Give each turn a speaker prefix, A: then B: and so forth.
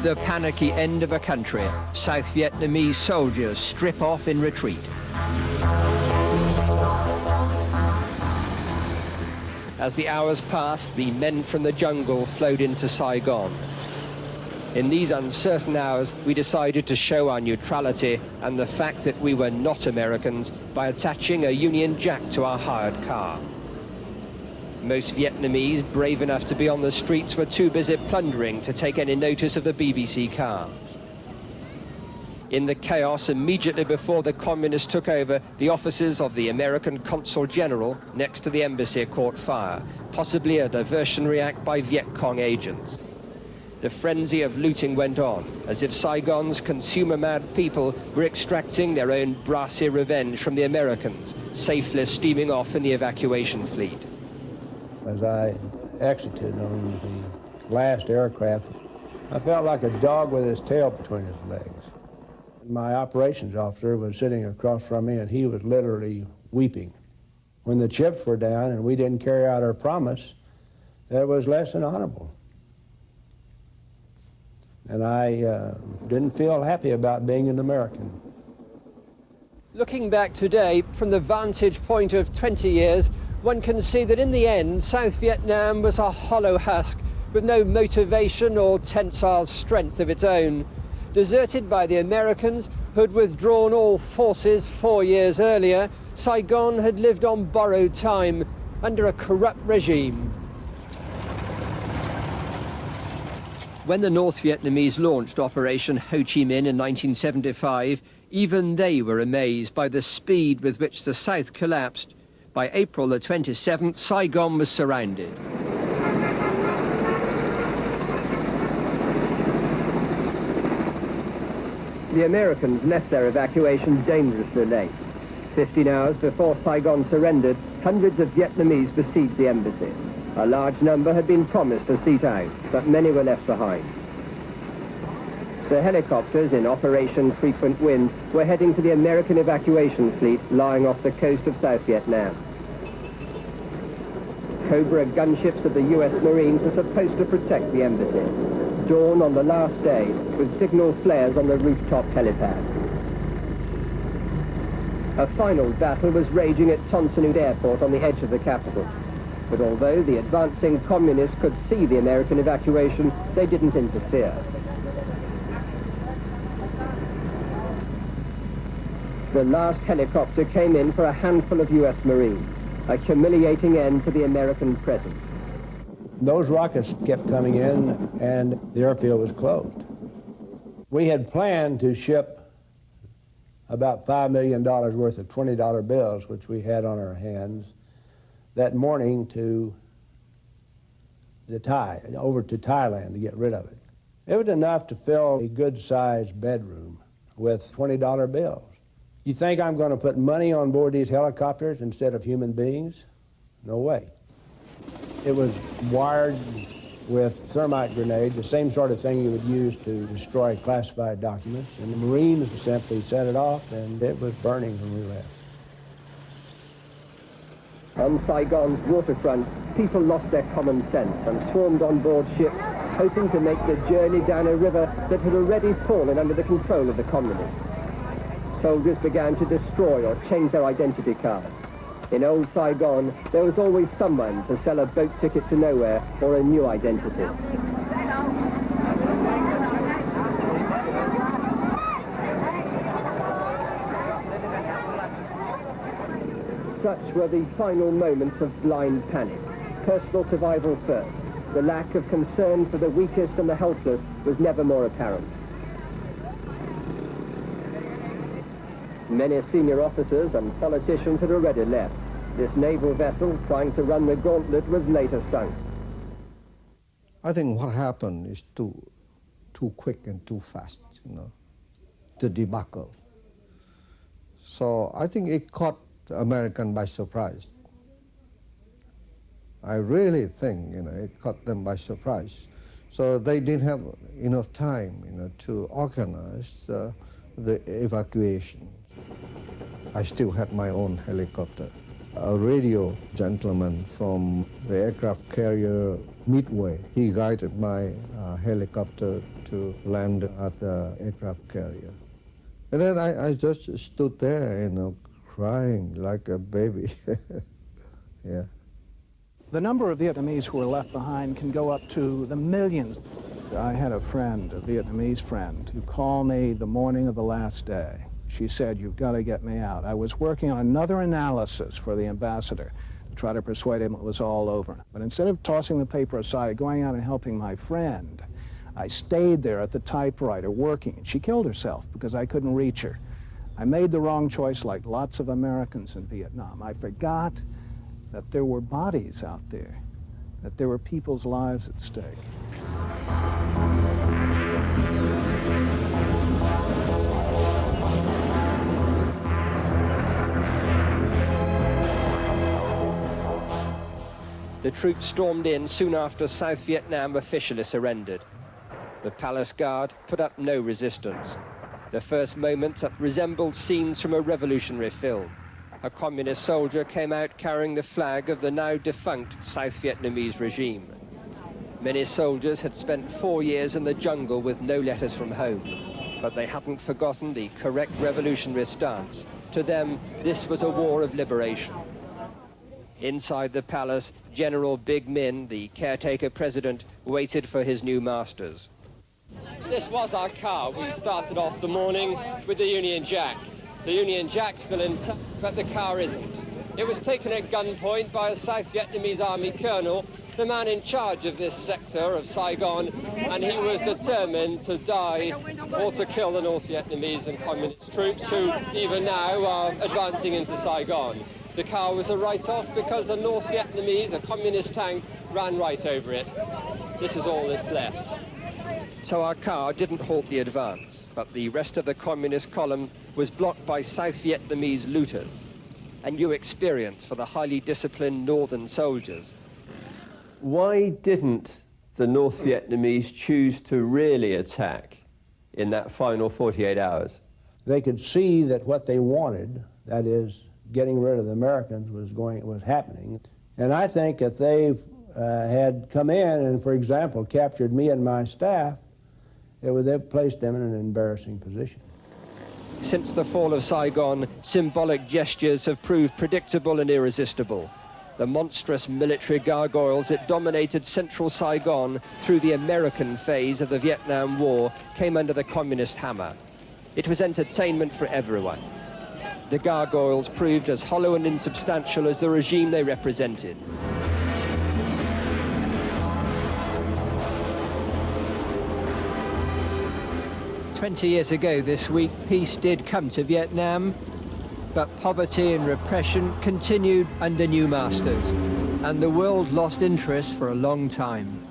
A: the panicky end of a country, South Vietnamese soldiers strip off in retreat. As the hours passed, the men from the jungle flowed into Saigon. In these uncertain hours, we decided to show our neutrality and the fact that we were not Americans by attaching a Union Jack to our hired car. Most Vietnamese, brave enough to be on the streets, were too busy plundering to take any notice of the BBC car. In the chaos immediately before the communists took over, the offices of the American Consul General next to the embassy caught fire, possibly a diversionary act by Viet Cong agents. The frenzy of looting went on, as if Saigon's consumer-mad people were extracting their own brassy revenge from the Americans, safely steaming off in the evacuation fleet.
B: As I exited on the last aircraft, I felt like a dog with his tail between his legs. My operations officer was sitting across from me, and he was literally weeping. When the chips were down and we didn't carry out our promise, that was less than honorable. And I didn't feel happy about being an American.
A: Looking back today, from the vantage point of 20 years, one can see that in the end, South Vietnam was a hollow husk with no motivation or tensile strength of its own. Deserted by the Americans, who had withdrawn all forces 4 years earlier, Saigon had lived on borrowed time under a corrupt regime. When the North Vietnamese launched Operation Ho Chi Minh in 1975, even they were amazed by the speed with which the South collapsed. By April the 27th, Saigon was surrounded. The Americans left their evacuation dangerously late. 15 hours before Saigon surrendered, hundreds of Vietnamese besieged the embassy. A large number had been promised a seat out, but many were left behind. The helicopters in Operation Frequent Wind were heading to the American evacuation fleet lying off the coast of South Vietnam. Cobra gunships of the US Marines were supposed to protect the embassy. Dawn on the last day with signal flares on the rooftop helipad. A final battle was raging at Ton Son Airport on the edge of the capital. But although the advancing communists could see the American evacuation, they didn't interfere. The last helicopter came in for a handful of US Marines, a humiliating end to the American presence.
B: Those rockets kept coming in, and the airfield was closed. We had planned to ship about $5 million worth of $20 bills, which we had on our hands, that morning to the Thai, over to Thailand to get rid of it. It was enough to fill a good-sized bedroom with $20 bills. You think I'm going to put money on board these helicopters instead of human beings? No way. It was wired with thermite grenade, the same sort of thing you would use to destroy classified documents. And the Marines simply set it off, and it was burning when we left.
A: On Saigon's waterfront, people lost their common sense and swarmed on board ships, hoping to make the journey down a river that had already fallen under the control of the communists. Soldiers began to destroy or change their identity cards. In old Saigon, there was always someone to sell a boat ticket to nowhere or a new identity. Such were the final moments of blind panic. Personal survival first. The lack of concern for the weakest and the helpless was never more apparent. Many senior officers and politicians had already left. This naval vessel, trying to run the gauntlet, was later sunk.
C: I think what happened is too quick and too fast, the debacle. So I think it caught the American by surprise. I really think, it caught them by surprise. So they didn't have enough time, to organize the evacuation. I still had my own helicopter. a radio gentleman from the aircraft carrier Midway. He guided my helicopter to land at the aircraft carrier. And then I just stood there, you know, crying like a baby. Yeah.
D: The number of Vietnamese who were left behind can go up to the millions. I had a friend, a Vietnamese friend, who called me the morning of the last day. She said, "You've got to get me out." I was working on another analysis for the ambassador to try to persuade him it was all over. But instead of tossing the paper aside, going out and helping my friend, I stayed there at the typewriter working. She killed herself because I couldn't reach her. I made the wrong choice like lots of Americans in Vietnam. I forgot that there were bodies out there, that there were people's lives at stake.
A: The troops stormed in soon after South Vietnam officially surrendered. The palace guard put up no resistance. The first moments resembled scenes from a revolutionary film. A communist soldier came out carrying the flag of the now defunct South Vietnamese regime. Many soldiers had spent 4 years in the jungle with no letters from home, but they hadn't forgotten the correct revolutionary stance. To them, this was a war of liberation. Inside the palace, General Big Min, the caretaker president, waited for his new masters.
E: This was our car. We started off the morning with the Union Jack. The Union Jack's still intact, but the car isn't. It was taken at gunpoint by a South Vietnamese army colonel, the man in charge of this sector of Saigon, and he was determined to die or to kill the North Vietnamese and communist troops who even now are advancing into Saigon. The car was a write-off because a North Vietnamese, a communist tank, ran right over it. This is all that's left.
A: So our car didn't halt the advance, but the rest of the communist column was blocked by South Vietnamese looters. A new experience for the highly disciplined northern soldiers.
F: Why didn't the North Vietnamese choose to really attack in that final 48 hours?
B: They could see that what they wanted, that is, getting rid of the Americans, was happening. And I think if they had come in and, for example, captured me and my staff, it would have placed them in an embarrassing position.
A: Since the fall of Saigon, symbolic gestures have proved predictable and irresistible. The monstrous military gargoyles that dominated central Saigon through the American phase of the Vietnam War came under the communist hammer. It was entertainment for everyone. The gargoyles proved as hollow and insubstantial as the regime they represented. "20 years ago this week, peace did come to Vietnam, but poverty and repression continued under new masters, and the world lost interest for a long time.